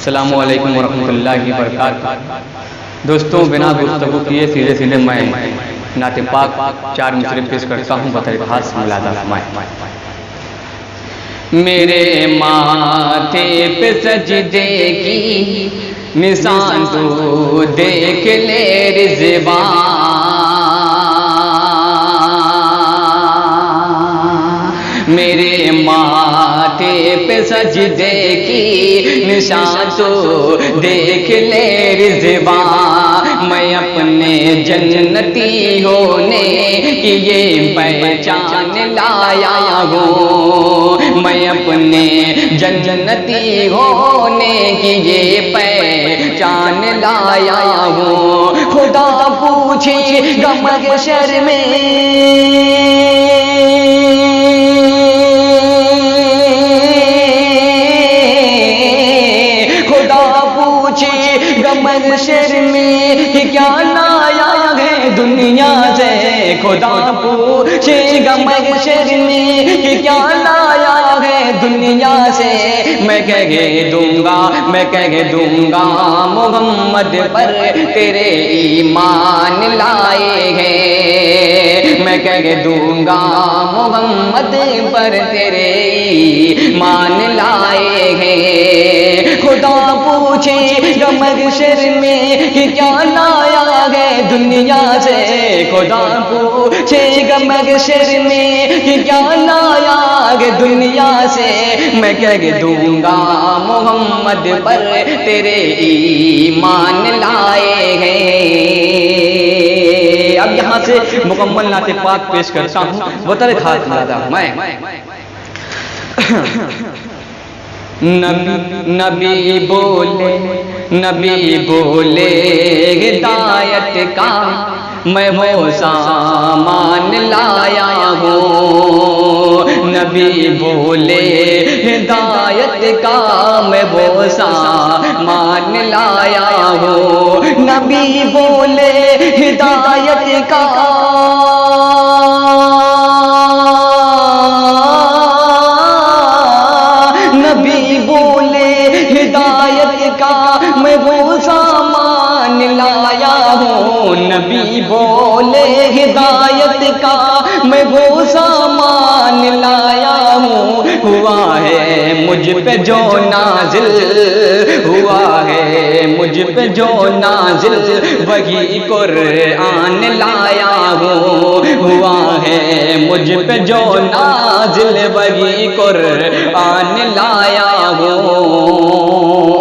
السلام علیکم ورحمۃ اللہ وبرکاتہ۔ دوستوں، بنا گفتگو کیے سیدھے سیدھے میں نعت پاک چار مصرع پیش کرتا ہوں، بطور خاص ملاحظہ فرمائیں۔ میرے ماتھے پہ سجدے کی نشان تو دیکھ لے رضوان، میرے ماتھے پہ سجدے کی نشان تو دیکھ لے رضوان، میں اپنے جنتی ہونے کی یہ پہچان لایا ہوں، میں اپنے جنتی ہونے کی یہ پہچان لایا ہوں۔ خدا پوچھے گا محشر میں محشر میں کہ کیا لایا ہے دنیا سے، خدا پوچھے گا محشر میں کہ کیا لایا ہے دنیا سے، میں کہہ دوں گا محمد پر تیرے ایمان لائے ہیں، میں کہہ دوں گا محمد پر تیرے ایمان لائے ہیں۔ خدا پوچھے گا محشر میں کہ کیا لایا ہے دنیا سے، خدا پوچھے گا محشر میں کہ کیا لایا ہے دنیا سے، میں کہہ دوں گا محمد پر تیرے ایمان لائے ہیں۔ اب یہاں سے مکمل نعت پاک پیش کرتا ہوں، بطور خاص ملاحظہ میں نبی بولے ہدایت کا میں وہ سامان لایا ہوں، نبی بولے ہدایت کا میں وہ سامان لایا ہوں، نبی بولے ہدایت کا میں وہ سامان لایا ہوں، نبی بولے ہدایت کا میں وہ سامان لایا ہوں، ہوا ہے مجھ پہ جو نازل، ہوا ہے مجھ پہ جو نازل وہی قرآن لایا ہوں، ہوا ہے مجھ پہ جو نازل وہی قرآن لایا ہوں۔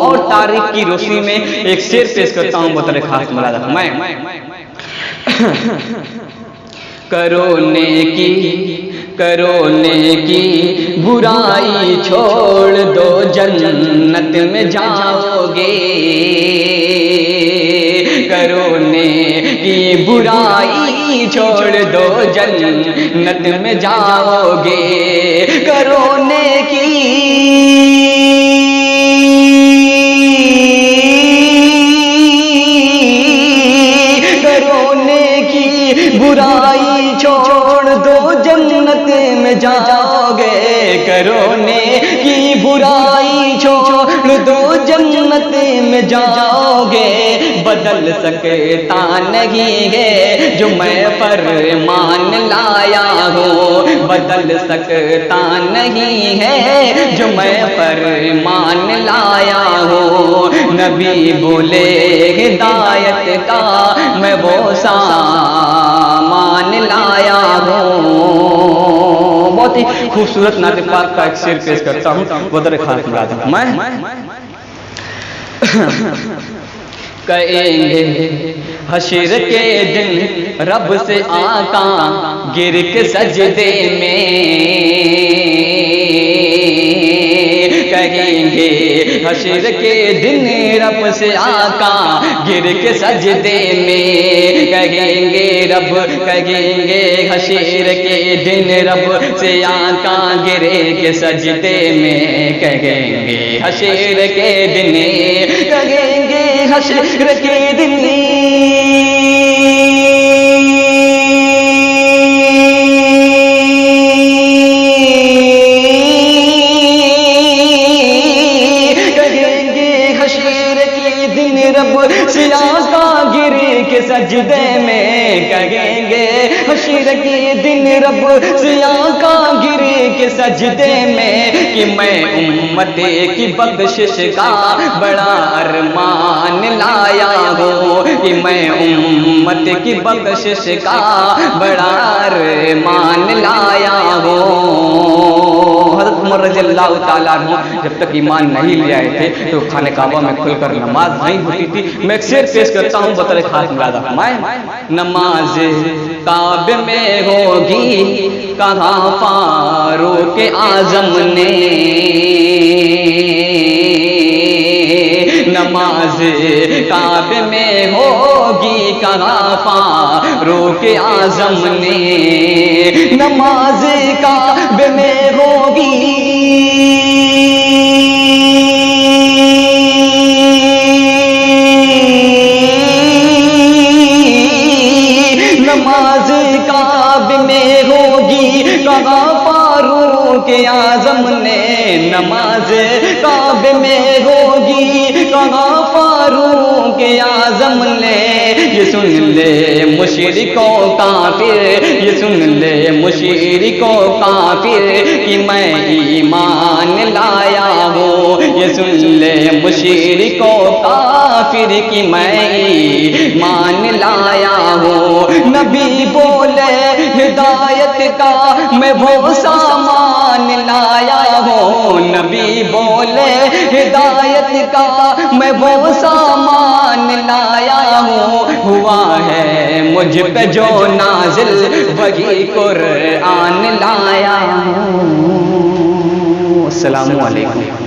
اور تاریخ کی روشنی میں ایک شعر پیش کرتا ہوں، بطور خاص ملاحظہ میں کرو نیکی برائی چھوڑ دو جنت میں جاؤ گے، کرو نیکی برائی چھوڑ دو جنت میں جاؤ گے، کرو نیکی برائی چھوڑ دو جنت میں جاؤ گے، کرو نیکی برائی چھوڑ دو جنت میں جاؤ گے، بدل سکتا نہیں ہے جو میں فرمان لایا ہوں، بدل سکتا نہیں ہے جو میں فرمان لایا ہوں، نبی بولے ہدایت کا میں وہ سامان لایا ہوں۔ بہت ہی خوبصورت نعت پاک کا ایک شعر پیش کرتا ہوں، بطور خاص ملاحظہ میں کہیں گے حشر کے دن رب سے آقا گر کے سجدے میں، کہیں گے حشر کے دن رب سے آقا گر کے سجدے میں، کہیں گے حشر کے دن رب سے آقا گر کے سجدے میں، کہیں گے حشر کے دن، کہیں گے حشر کے دن رب سیاہ کا گری کے سجدے میں کہیں گے، حشر کے دن رب سیاہ کا گری کے سجدے میں کہ میں امت کی بخشش کا بڑا ارمان لایا ہوں، کہ میں امت کی بخشش کا بڑا ارمان لایا ہوں۔ حضرت عمر رضی اللہ تعالیٰ عنہ جب تک ایمان نہیں لے آئے تھے تو خانہ کعبہ میں کھل کر نماز نہیں ہوتی تھی۔ میں ایک شعر پیش کرتا ہوں بطور خاص مراد فرمائیں، نماز کعبے میں ہوگی کہا فاروق اعظم نے، نماز کعبے میں ہوگی کہا فاروق اعظم نے، نماز کعبے میں ہوگی نماز کعبے میں ہوگی کہا فاروق اعظم نے، نماز کعبے میں ہوگی کہا فاروق اعظم نے۔ یہ سن لے مشرکوں کافر، یہ سن لے مشرکوں کافر کہ میں ایمان لایا ہوں، یہ سن لے مشرکوں کافر کہ میں ایمان لایا ہوں۔ نبی بولے ہدایت کا میں وہ سامان لایا ہوں، نبی بولے ہدایت کا میں وہ سامان لایا ہوں، ہوا ہے مجھ پہ جو نازل وہی قرآن لایا ہوں۔ السلام علیکم۔